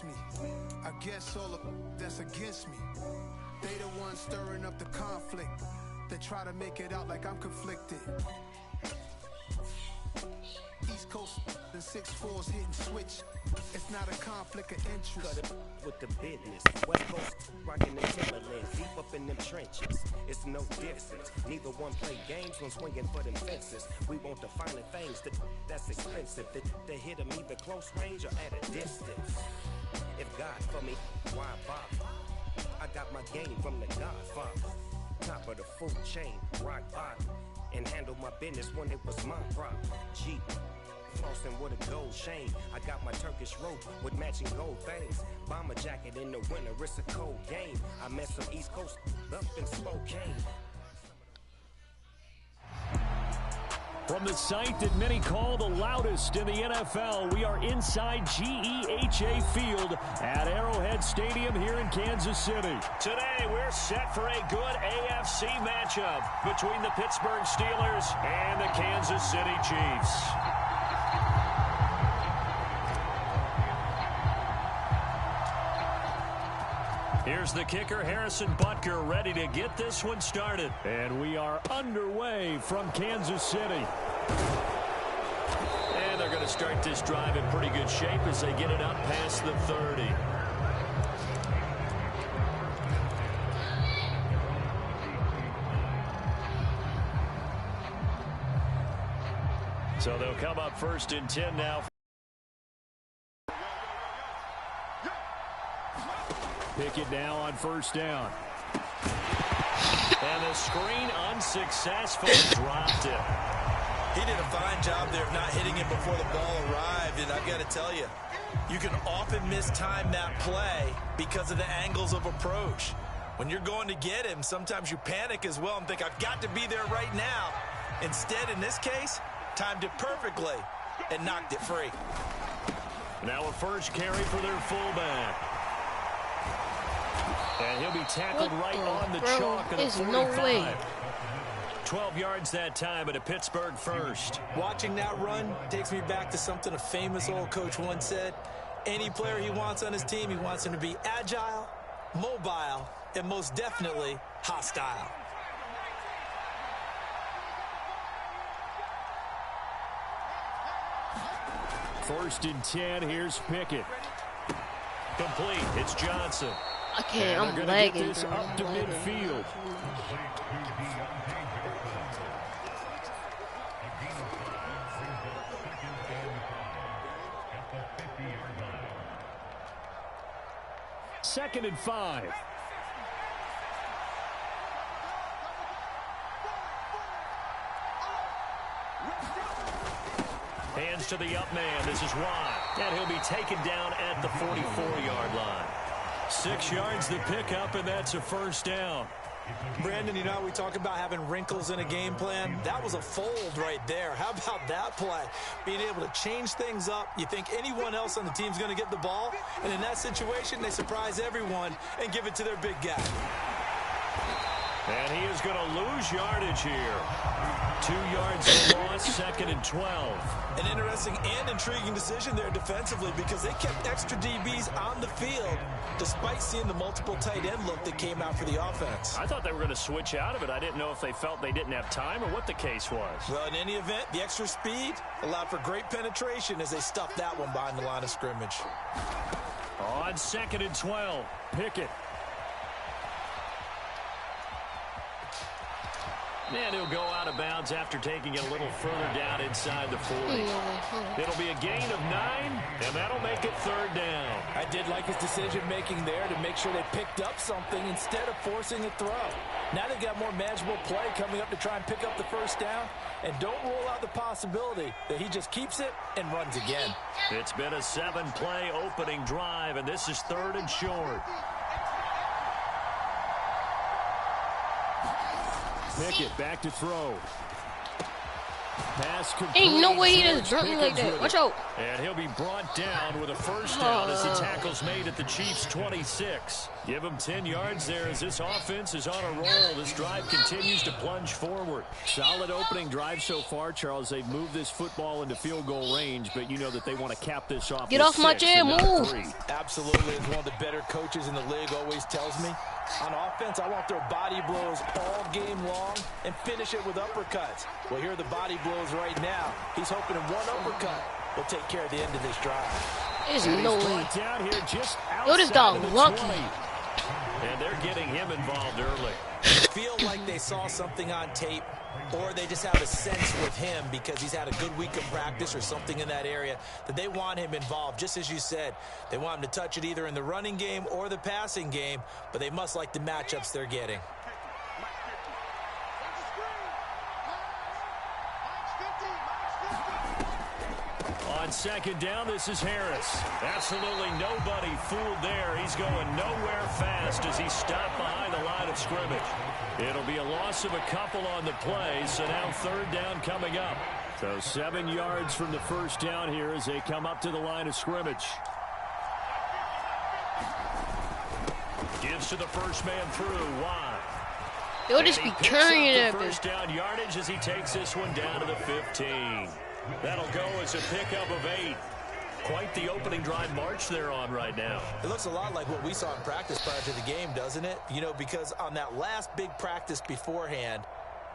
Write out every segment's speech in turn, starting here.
miss me. I guess all of that's against me. They the ones stirring up the conflict. They try to make it out like I'm conflicted. East Coast and 6'4's hitting switch. It's not a conflict of interest. Cut it with the business. West Coast rocking the Timberlands, deep up in them trenches. It's no difference. Neither one play games when swinging for them fences. We want the finer things that's expensive. They hit them either close range or at a distance. If God for me, why bother? I got my game from the Godfather. Top of the food chain, rock bottom. And handle my business when it was my problem. Jeep, flossing with a gold chain. I got my Turkish rope with matching gold things. Bomber jacket in the winter, it's a cold game. I met some East Coast up in Spokane. From the site that many call the loudest in the NFL, we are inside GEHA Field at Arrowhead Stadium here in Kansas City. Today, we're set for a good AFC matchup between the Pittsburgh Steelers and the Kansas City Chiefs. Here's the kicker, Harrison Butker, ready to get this one started. And we are underway from Kansas City. And they're going to start this drive in pretty good shape as they get it up past the 30. So they'll come up 1st and 10 now. Pickett now on 1st down. And the screen unsuccessful. Dropped it. He did a fine job there of not hitting him before the ball arrived. And I've got to tell you, you can often mistime that play because of the angles of approach. When you're going to get him, sometimes you panic as well and think, I've got to be there right now. Instead, in this case, timed it perfectly and knocked it free. Now a first carry for their fullback. And he'll be tackled right on the chalk of the 45. No way. 12 yards that time at a Pittsburgh first. Watching that run takes me back to something a famous old coach once said. Any player he wants on his team, he wants him to be agile, mobile, and most definitely hostile. First and 10, here's Pickett. Complete, it's Johnson. Okay, and I'm lagging. Get this up to midfield. Second and 5. Hands to the up man. This is Watt. And he'll be taken down at the 44-yard line. 6 yards the pickup, and that's a first down. Brandon, you know, we talk about having wrinkles in a game plan. That was a fold right there. How about that play? Being able to change things up. You think anyone else on the team's going to get the ball, and in that situation, they surprise everyone and give it to their big guy. And he is going to lose yardage here. 2 yards loss, 2nd and 12. An interesting and intriguing decision there defensively because they kept extra DBs on the field despite seeing the multiple tight end look that came out for the offense. I thought they were going to switch out of it. I didn't know if they felt they didn't have time or what the case was. Well, in any event, the extra speed allowed for great penetration as they stuffed that one behind the line of scrimmage. On 2nd and 12, Pickett. And he'll go out of bounds after taking it a little further down inside the 40. It'll be a gain of 9, and that'll make it 3rd down. I did like his decision-making there to make sure they picked up something instead of forcing a throw. Now they've got more manageable play coming up to try and pick up the first down, and don't rule out the possibility that he just keeps it and runs again. It's been a 7-play opening drive, and this is 3rd and short. Pickett back to throw. pass complete. Ain't no way he just dropped me like that. Watch out. And he'll be brought down with a first down as the tackle's made at the Chiefs' 26. Give him 10 yards there as this offense is on a roll. This drive continues to plunge forward. Solid opening drive so far, Charles. They've moved this football into field goal range, but you know that they want to cap this off. Get off my chair, move. Absolutely, as one of the better coaches in the league always tells me. On offense, I want their body blows all game long and finish it with uppercuts. Well, here are the body blows right now. He's hoping in one uppercut will take care of the end of this drive. There's no way. Down here just Yo, this dog lucky. And they're getting him involved early. Feel like they saw something on tape, or they just have a sense with him because he's had a good week of practice or something in that area that they want him involved. Just as you said, they want him to touch it either in the running game or the passing game, but they must like the matchups they're getting. On second down, this is Harris. Absolutely nobody fooled there. He's going nowhere fast as he's stopped behind the line of scrimmage. It'll be a loss of a couple on the play, so now third down coming up. So 7 yards from the first down here as they come up to the line of scrimmage. Gives to the first man through, wide. They'll just be carrying that bitch. First down yardage as he takes this one down to the 15. That'll go as a pickup of 8. Quite the opening drive march they're on right now. It looks a lot like what we saw in practice prior to the game, doesn't it? You know, because on that last big practice beforehand,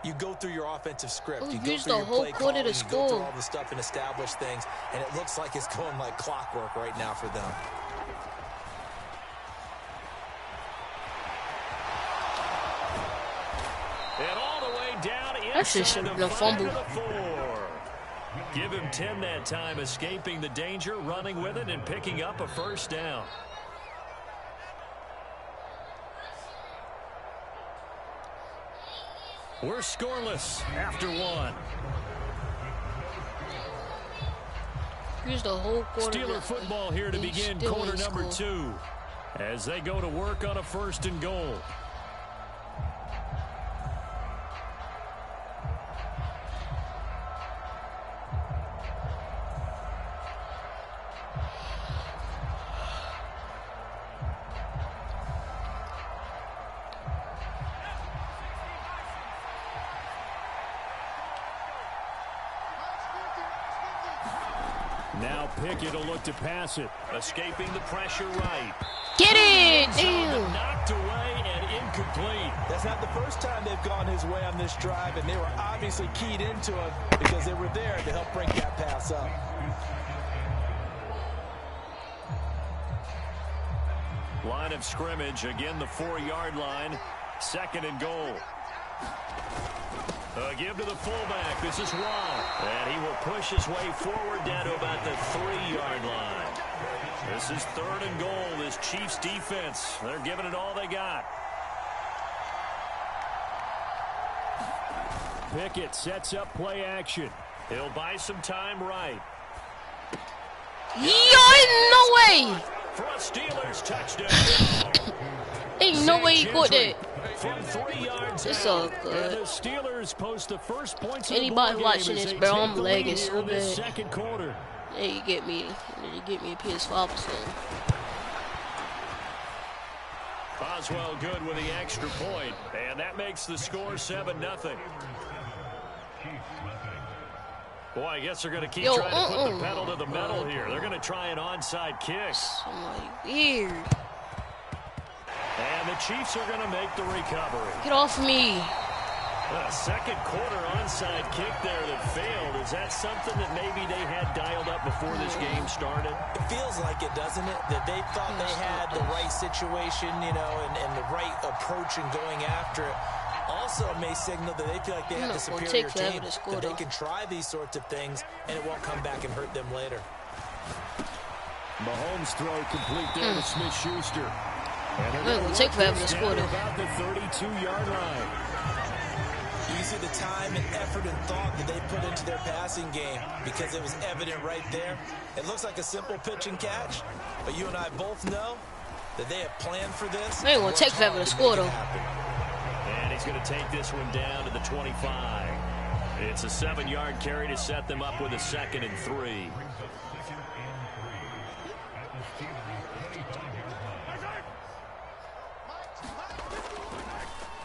you go through your offensive script. You go through your play calling, you go through all the stuff and establish things, and it looks like it's going like clockwork right now for them. And all the way down inside the fumble. Give him 10 that time, escaping the danger, running with it, and picking up a first down. We're scoreless after 1. Here's the whole quarter. Steeler football here to begin quarter number 2 as they go to work on a 1st and goal. Now Pickett will look to pass it. Escaping the pressure right. Get it! Damn. Knocked away and incomplete. That's not the first time they've gone his way on this drive, and they were obviously keyed into it because they were there to help break that pass up. Line of scrimmage, again the 4-yard line. 2nd and goal. Give to the fullback. This is Wall. And he will push his way forward down to about the 3-yard line. This is 3rd and goal. This Chiefs defense, they're giving it all they got. Pickett sets up play action. He'll buy some time right. Yo, no way! For a Steelers touchdown. Ain't no way he caught that. From 3 yards it's all out, good. the Steelers post the first points. Anybody watching this, bro, I'm lagging so bad. Second quarter. Hey, you get me a PS4 or something. Oswell good with the extra point, and that makes the score 7-0. Boy, I guess they're going to keep trying to put the pedal to the metal here. They're going to try an onside kick. Somebody weird. And the Chiefs are going to make the recovery. Get off me. A second quarter onside kick there that failed. Is that something that maybe they had dialed up before this game started? It feels like it, doesn't it? That they thought they had the right situation, you know, and the right approach in going after it. Also may signal that they feel like they have the superior team, that they can try these sorts of things, and it won't come back and hurt them later. Mahomes throw complete there to Smith-Schuster. It will take forever to score though. About the 32-yard line. You see the time and effort and thought that they put into their passing game because it was evident right there. It looks like a simple pitch and catch, but you and I both know that they have planned for this. It won't take forever to score though. And he's going to take this one down to the 25. It's a 7-yard carry to set them up with a 2nd and 3.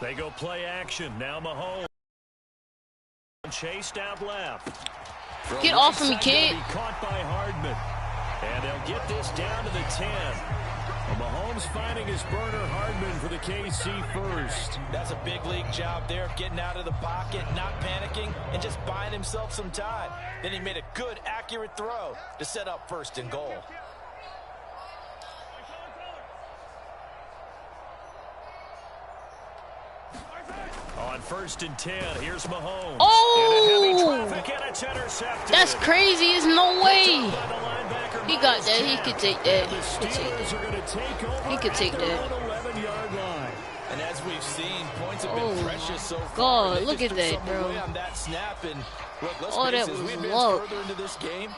They go play action. Now Mahomes. Chased out left. Get off of me, kid. Caught by Hardman. And they'll get this down to the 10. Mahomes finding his burner, Hardman, for the KC first. That's a big league job there of getting out of the pocket, not panicking, and just buying himself some time. Then he made a good, accurate throw to set up 1st and goal. On 1st and 10, here's Mahomes. Oh! In a heavy traffic, and it's intercepted. That's crazy. There's no way. He got that. He could take that. He could take that. And as we've seen, points have been precious so far. God, look at that, bro. On that snap, and look, let's Oh, face that it, as we was advance low. further into this game,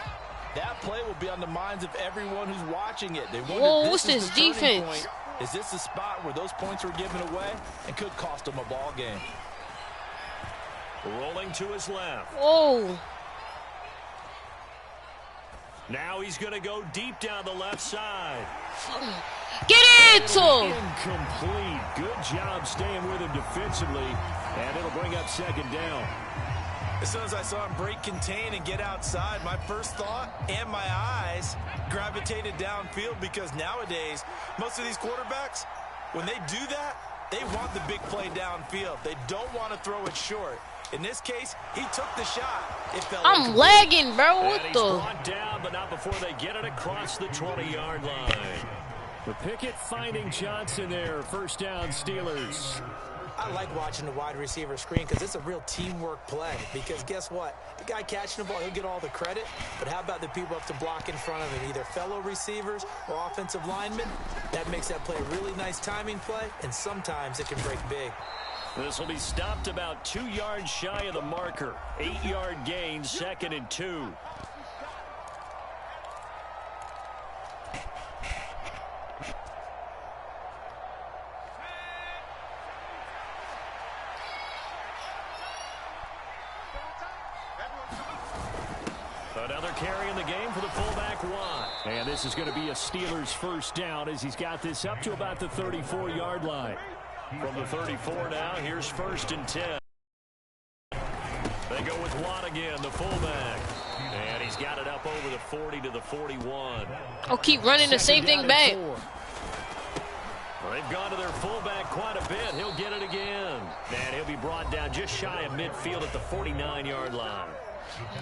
that play will be on the minds of everyone who's watching it. They wonder, Whoa, what's this the turning defense? point. Is this the spot where those points were given away and could cost them a ball game? Rolling to his left. Whoa. Now he's going to go deep down the left side. Get it! Incomplete. Good job staying with him defensively. And it'll bring up 2nd down. As soon as I saw him break contain and get outside, my first thought and my eyes gravitated downfield, because nowadays, most of these quarterbacks, when they do that, they want the big play downfield. They don't want to throw it short. In this case, he took the shot. It fell. I'm lagging, bro. What and he's the? brought down, but not before they get it across the 20-yard line. The Pickett finding Johnson there. 1st down, Steelers. I like watching the wide receiver screen because it's a real teamwork play. Because guess what? The guy catching the ball, he'll get all the credit. But how about the people up to block in front of him? Either fellow receivers or offensive linemen. That makes that play a really nice timing play. And sometimes it can break big. This will be stopped about 2 yards shy of the marker. 8-yard gain, 2nd and 2. Another carry in the game for the fullback, Watt. And this is going to be a Steelers 1st down as he's got this up to about the 34-yard line. From the 34 now, here's 1st and 10. They go with Watt again, the fullback. And he's got it up over the 40 to the 41. Oh, keep running the same thing back. Well, they've gone to their fullback quite a bit. He'll get it again. And he'll be brought down just shy of midfield at the 49-yard line.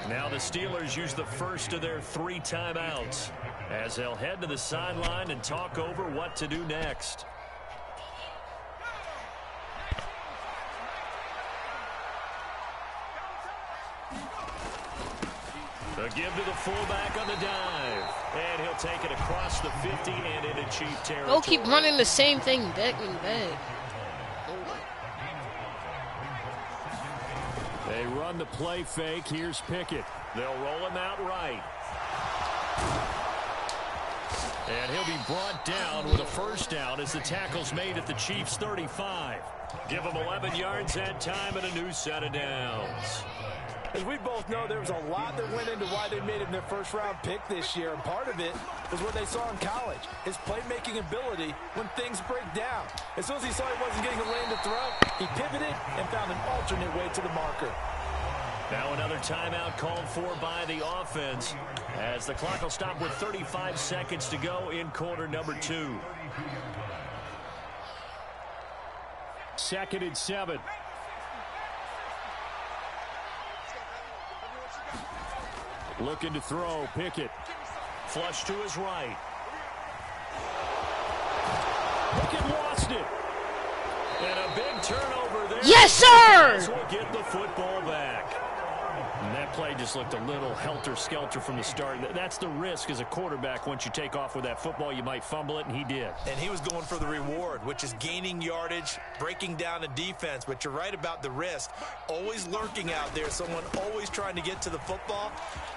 Now the Steelers use the first of their 3 timeouts as they'll head to the sideline and talk over what to do next. The give to the fullback on the dive. And he'll take it across the 50 and into Chief territory. Don't keep running the same thing back and back. They run the play fake. Here's Pickett. They'll roll him out right. And he'll be brought down with a 1st down as the tackle's made at the Chiefs' 35. Give them 11 yards that time and a new set of downs. As we both know, there was a lot that went into why they made him their 1st-round pick this year, and part of it was what they saw in college, his playmaking ability when things break down. As soon as he saw he wasn't getting a lane to throw, he pivoted and found an alternate way to the marker. Now another timeout called for by the offense as the clock will stop with 35 seconds to go in quarter number 2. 2nd and 7. Looking to throw, Pickett. Flush to his right. Pickett lost it. And a big turnover there. Yes, sir! Will get the football back. And that play just looked a little helter-skelter from the start. That's the risk as a quarterback. Once you take off with that football, you might fumble it, and he did. And he was going for the reward, which is gaining yardage, breaking down a defense. But you're right about the risk. Always lurking out there, someone always trying to get to the football.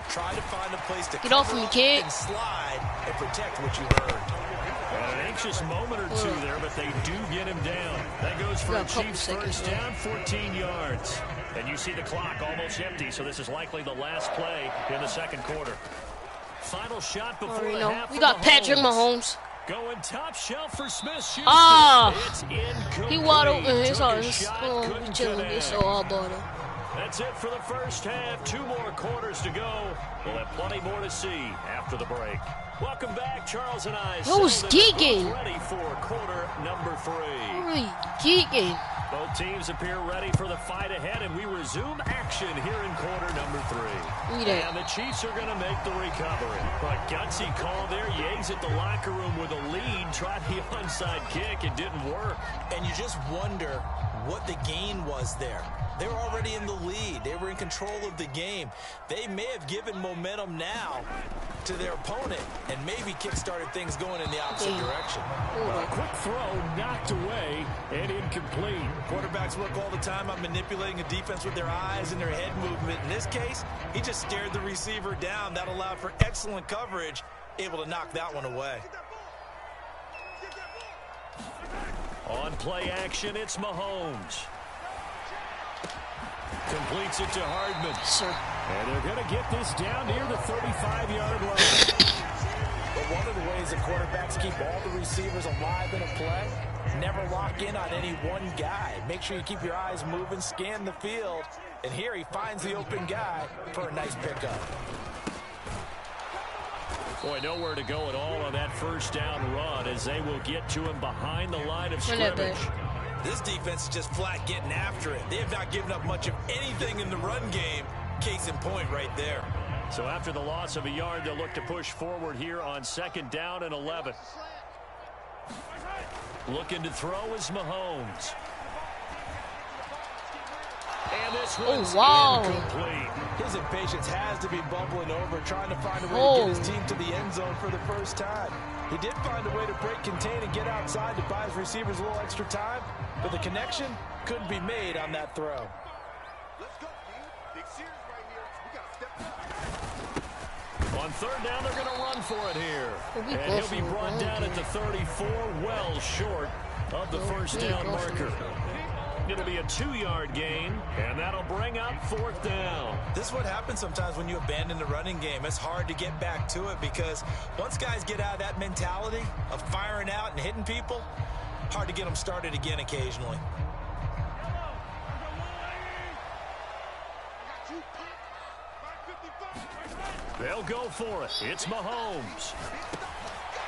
Try to find a place to get off of me, kid. And slide and protect what you earned. An anxious moment or two there, but they do get him down. That goes for a Chiefs first down, 14 yards. And you see the clock almost empty, so this is likely the last play in the second quarter. Final shot before the half. We got Patrick Mahomes. Going top shelf for Smith-Schuster. Ah! It's He wide open. It's all Took a it's shot, couldn't chilling. connect. It's all about him. That's it for the first half. 2 more quarters to go. We'll have plenty more to see after the break. Welcome back, Charles and I. Who's geeking? Ready for quarter number 3. Really geeking. Both teams appear ready for the fight ahead, and we resume action here in quarter number 3. And the Chiefs are going to make the recovery. A gutsy call there. You exit the locker room with a lead. Tried the onside kick. It didn't work. And you just wonder what the gain was there. They were already in the lead. They were in control of the game. They may have given momentum now to their opponent and maybe kick-started things going in the opposite direction. A quick throw knocked away and incomplete. Quarterbacks work all the time on manipulating a defense with their eyes and their head movement. In this case, he just stared the receiver down. That allowed for excellent coverage, able to knock that one away. On play action, it's Mahomes. Completes it to Hardman. Sir. And they're going to get this down near the 35-yard line. But one of the ways that quarterbacks keep all the receivers alive in a play, never lock in on any one guy. Make sure you keep your eyes moving, scan the field. And here he finds the open guy for a nice pickup. Boy, nowhere to go at all on that first down run as they will get to him behind the line of scrimmage. This defense is just flat getting after it. They have not given up much of anything in the run game. Case in point right there. So after the loss of a yard, they'll look to push forward here on 2nd down and 11. Looking to throw is Mahomes. And this one's incomplete. His impatience has to be bubbling over, trying to find a way to get his team to the end zone for the first time. He did find a way to break contain and get outside to buy his receivers a little extra time, but the connection couldn't be made on that throw. On 3rd down, they're going to run for it here. And he'll be brought down at the 34, well short of the first down marker. It'll be a 2-yard gain, and that'll bring up 4th down. This is what happens sometimes when you abandon the running game. It's hard to get back to it because once guys get out of that mentality of firing out and hitting people, hard to get them started again occasionally. They'll go for it. It's Mahomes.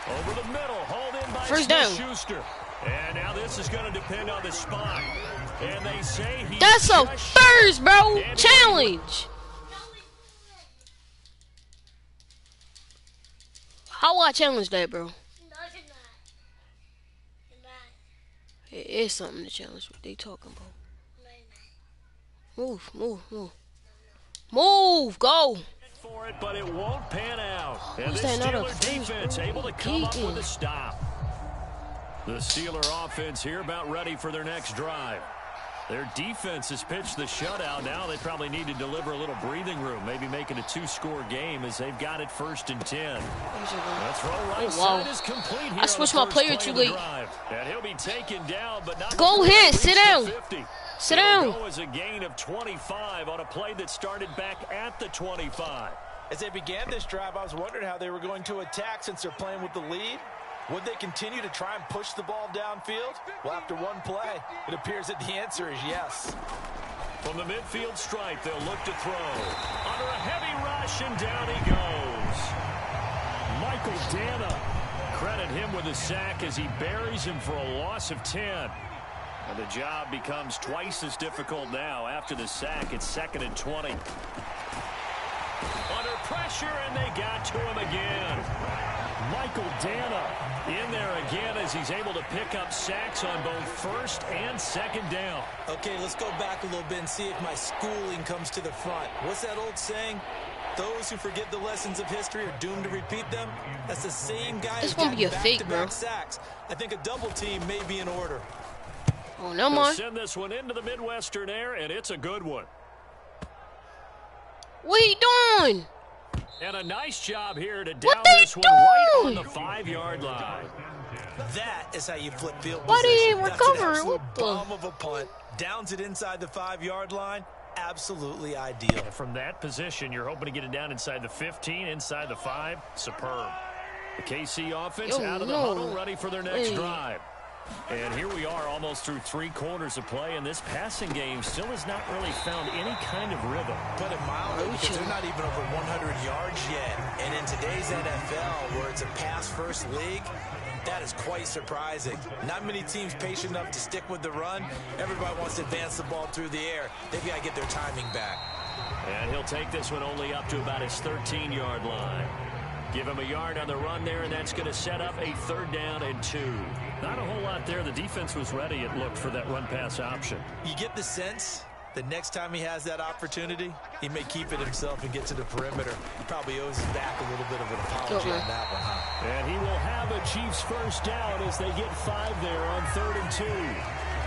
Over the middle, hauled in by first down. Schuster. And now this is going to depend on the spot. And they say he that's a first, bro. Challenge. How will I challenge that, bro? It is something to challenge what they talking about. Move, move, move. Move, go. For it, but it won't pan out. And Who's this that, not a Steeler finish, defense bro? able to come up with a stop. The Steeler offense here about ready for their next drive. Their defense has pitched the shutout. Now they probably need to deliver a little breathing room, maybe make it a 2-score game as they've got it 1st and 10. That throw right side is complete here. I switched my player too late. And he'll be taken down, but not go ahead, sit down. Sit down. Go as a gain of 25 on a play that started back at the 25. As they began this drive, I was wondering how they were going to attack since they're playing with the lead. Would they continue to try and push the ball downfield? Well, after one play, it appears that the answer is yes. From the midfield stripe, they'll look to throw. Under a heavy rush, and down he goes. Michael Dana. Credit him with a sack as he buries him for a loss of 10. And the job becomes twice as difficult now after the sack. It's 2nd and 20. Under pressure, and they got to him again. Michael Dana in there again as he's able to pick up sacks on both 1st and 2nd down. Okay, let's go back a little bit and see if my schooling comes to the front. What's that old saying? Those who forget the lessons of history are doomed to repeat them. That's the same guy who's got back-to-back sacks. I think a double team may be in order. Oh, no more. Send this one into the Midwestern air, and it's a good one. What are you doing? And a nice job here to down this one right on the 5-yard line. That is how you flip field Why position. did he That's an recover? absolute What the? bomb of a punt. Downs it inside the 5-yard line. Absolutely ideal. And from that position, you're hoping to get it down inside the 15, inside the 5. Superb. The KC offense out of the huddle, ready for their next drive. And here we are almost through 3 quarters of play, and this passing game still has not really found any kind of rhythm. Put it mildly, because they're not even over 100 yards yet. And in today's NFL, where it's a pass-first league, that is quite surprising. Not many teams patient enough to stick with the run. Everybody wants to advance the ball through the air. They've got to get their timing back. And he'll take this one only up to about his 13-yard line. Give him a yard on the run there, and that's going to set up a 3rd down and 2. Not a whole lot there. The defense was ready, it looked, for that run-pass option. You get the sense that next time he has that opportunity, he may keep it himself and get to the perimeter. He probably owes his back a little bit of an apology on that one, huh? And he will have a Chiefs 1st down as they get 5 there on 3rd and 2.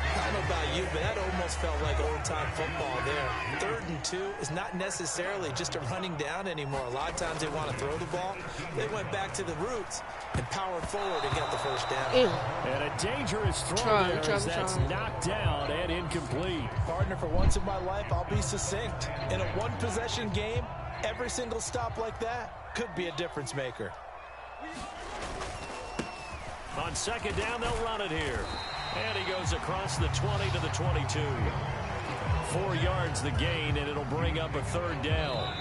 I don't know about you, but that almost felt like old-time football there. 3rd and 2 is not necessarily just a running down anymore. A lot of times they want to throw the ball. They went back to the roots and powered forward and got the 1st down. And a dangerous throw there as that's knocked down and incomplete. Partner, for once in my life, I'll be succinct. In a one-possession game, every single stop like that could be a difference maker. On 2nd down, they'll run it here. And he goes across the 20 to the 22. 4 yards the gain, and it'll bring up a 3rd down.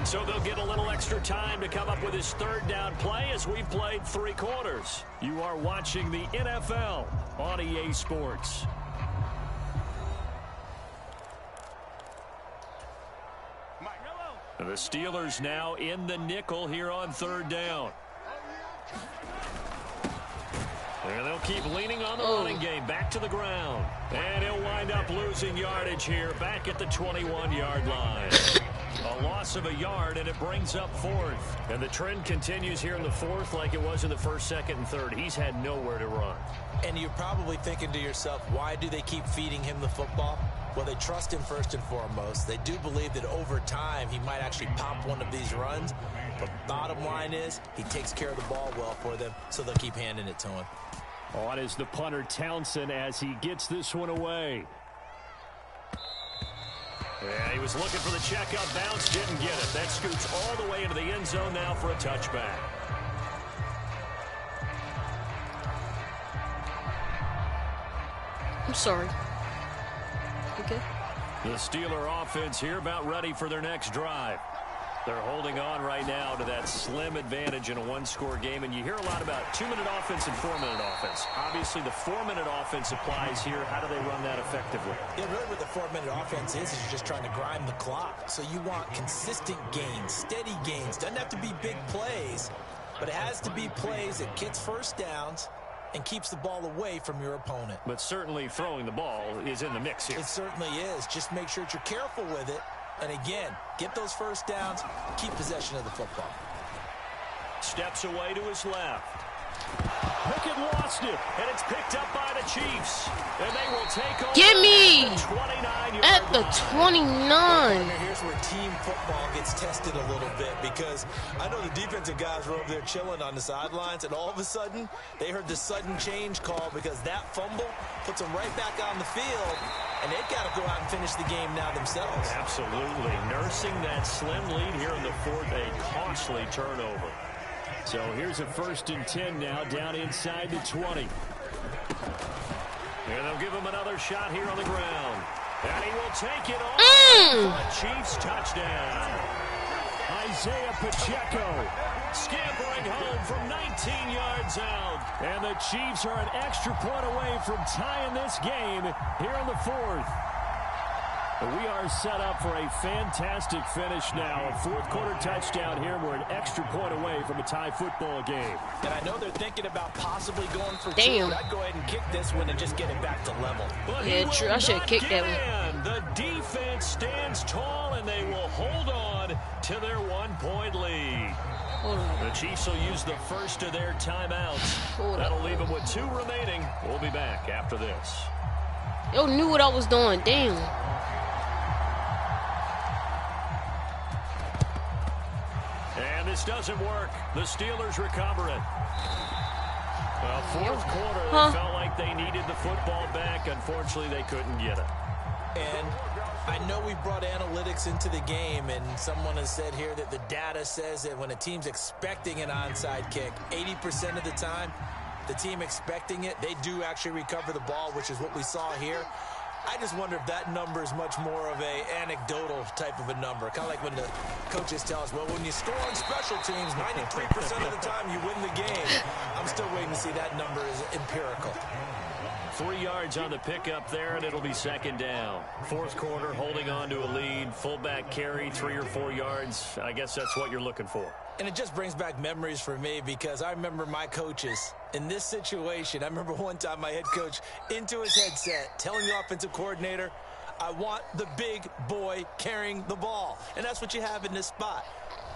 So they'll get a little extra time to come up with his 3rd down play as we've played 3 quarters. You are watching the NFL on EA Sports. The Steelers now in the nickel here on 3rd down. And they'll keep leaning on the running game. Back to the ground. And he'll wind up losing yardage here back at the 21-yard line. A loss of a yard, and it brings up 4th. And the trend continues here in the 4th like it was in the 1st, 2nd, and 3rd. He's had nowhere to run. And you're probably thinking to yourself, why do they keep feeding him the football? Well, they trust him first and foremost. They do believe that over time he might actually pop one of these runs. But bottom line is he takes care of the ball well for them, so they'll keep handing it to him. On is the punter Townsend as he gets this one away. Yeah, he was looking for the checkup bounce, didn't get it. That scoots all the way into the end zone now for a touchback. I'm sorry. Okay. The Steeler offense here about ready for their next drive. They're holding on right now to that slim advantage in a 1-score game, and you hear a lot about 2-minute offense and 4-minute offense. Obviously, the 4-minute offense applies here. How do they run that effectively? Yeah, really what the 4-minute offense is you're just trying to grind the clock. So you want consistent gains, steady gains. Doesn't have to be big plays, but it has to be plays that gets 1st downs and keeps the ball away from your opponent. But certainly throwing the ball is in the mix here. It certainly is. Just make sure that you're careful with it. And again, get those 1st downs, keep possession of the football. Steps away to his left. Pickett lost it, and it's picked up by the Chiefs. And they will take over. Get me! At the 29. Here's where team football gets tested a little bit, because I know the defensive guys were over there chilling on the sidelines, and all of a sudden, they heard the sudden change call because that fumble puts them right back on the field, and they've got to go out and finish the game now themselves. Absolutely. Nursing that slim lead here in the 4th, a costly turnover. So here's a 1st and 10 now, down inside the 20. And they'll give him another shot here on the ground. And he will take it on for a Chiefs touchdown. Isaiah Pacheco scampering home from 19 yards out. And the Chiefs are an extra point away from tying this game here in the 4th. We are set up for a fantastic finish now. A 4th quarter touchdown here. We're an extra point away from a tie football game. And I know they're thinking about possibly going for 2. Damn. I'd go ahead and kick this one and just get it back to level. But Yeah, true. I should have kicked that one. The defense stands tall, and they will hold on to their 1-point lead. Hold on. The Chiefs will use the first of their timeouts. That'll leave them with 2 remaining. We'll be back after this. Yo knew what I was doing. Damn. And this doesn't work. The Steelers recover it. Well, fourth quarter, they felt like they needed the football back. Unfortunately, they couldn't get it. And I know we brought analytics into the game, and someone has said here that the data says that when a team's expecting an onside kick, 80% of the time, the team expecting it, they do actually recover the ball, which is what we saw here. I just wonder if that number is much more of a anecdotal type of a number. Kind of like when the coaches tell us, well, when you score on special teams, 93% of the time you win the game. I'm still waiting to see that number is empirical. 3 yards on the pickup there, and it'll be second down. Fourth quarter, holding on to a lead. Fullback carry, 3 or 4 yards. I guess that's what you're looking for. And it just brings back memories for me because I remember my coaches in this situation. I remember one time my head coach into his headset telling the offensive coordinator, I want the big boy carrying the ball. And that's what you have in this spot.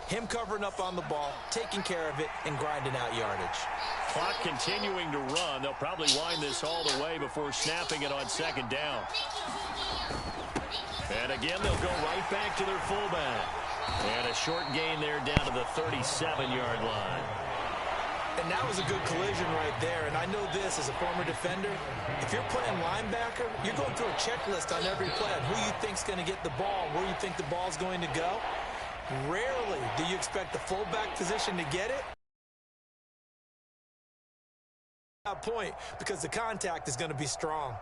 Him covering up on the ball, taking care of it, and grinding out yardage. Clock continuing to run. They'll probably wind this all the way before snapping it on second down. And again, they'll go right back to their fullback. And a short gain there down to the 37-yard line. And that was a good collision right there. And I know this as a former defender. If you're playing linebacker, you're going through a checklist on every play on who you think's going to get the ball, where you think the ball's going to go. Rarely do you expect the fullback position to get it. That point, because the contact is going to be strong.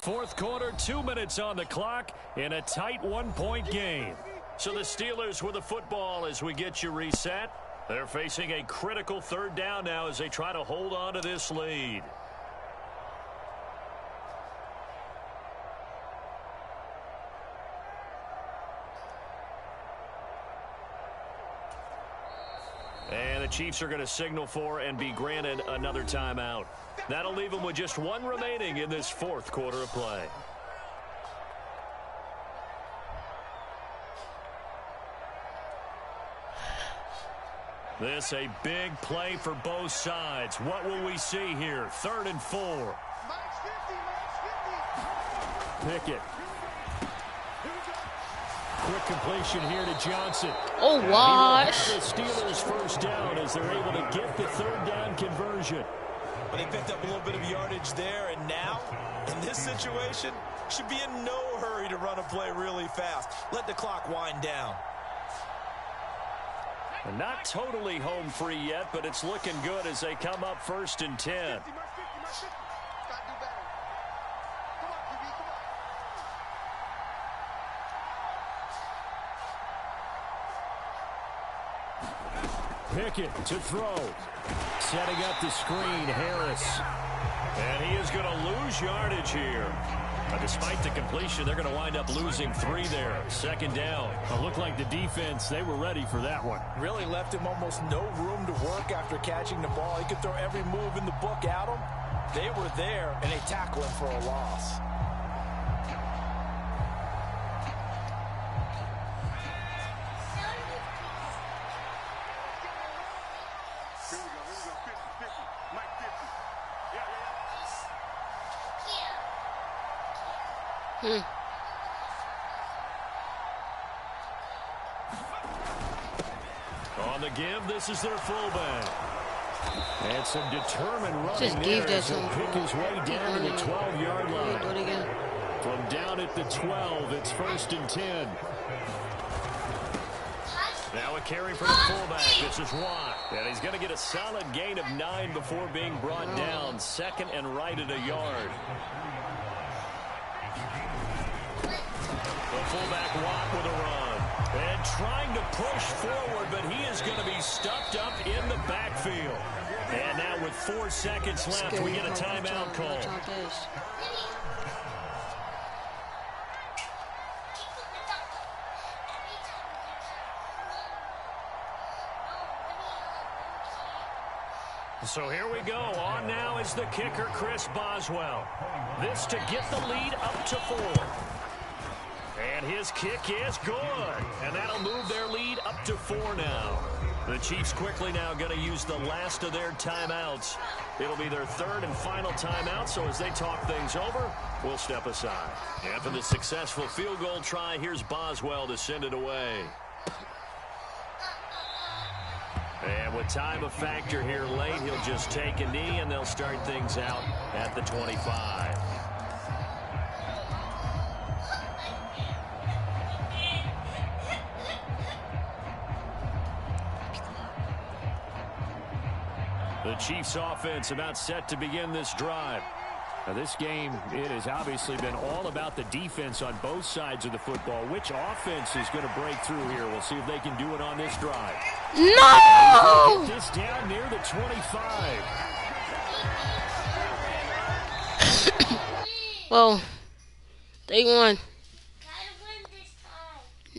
Fourth quarter, 2 minutes on the clock in a tight 1-point game. So the Steelers with the football as we get you reset. They're facing a critical third down now as they try to hold on to this lead. And the Chiefs are going to signal for and be granted another timeout. That'll leave them with just one remaining in this fourth quarter of play. This a big play for both sides. What will we see here? 3rd and 4. Pickett. Quick completion here to Johnson. Oh, what? The Steelers first down as they're able to get the third down conversion. But they picked up a little bit of yardage there, and now, in this situation, should be in no hurry to run a play really fast. Let the clock wind down. And not totally home free yet, but it's looking good as they come up 1st and 10. Pickett to throw. Setting up the screen, Harris. And he is going to lose yardage here. But despite the completion, they're going to wind up losing 3 there. Second down. It looked like the defense, they were ready for that one. Really left him almost no room to work after catching the ball. He could throw every move in the book at him. They were there, and they tackled him for a loss. On the give, this is their fullback. And some determined running Just gave there that to to pick his way down to the 12-yard line. Do it again. From down at the 12, it's 1st and 10. Now a carry for the fullback. This is Watt. And he's going to get a solid gain of 9 before being brought down. 2nd and right at a yard. The fullback Watt with a run. And trying to push forward, but he is going to be stuffed up in the backfield. And now with 4 seconds left, we get a timeout call. So here we go. On now is the kicker, Chris Boswell. This to get the lead up to 4. And his kick is good. And that'll move their lead up to 4 now. The Chiefs quickly now going to use the last of their timeouts It'll be their third and final timeout, so as they talk things over, we'll step aside. After the successful field goal try, here's Boswell to send it away. And with time a factor here late, he'll just take a knee, and they'll start things out at the 25. The Chiefs offense about set to begin this drive. Now this game, it has obviously been all about the defense on both sides of the football. Which offense is going to break through here? We'll see if they can do it on this drive. No! Get this down near the 25. Well, they won.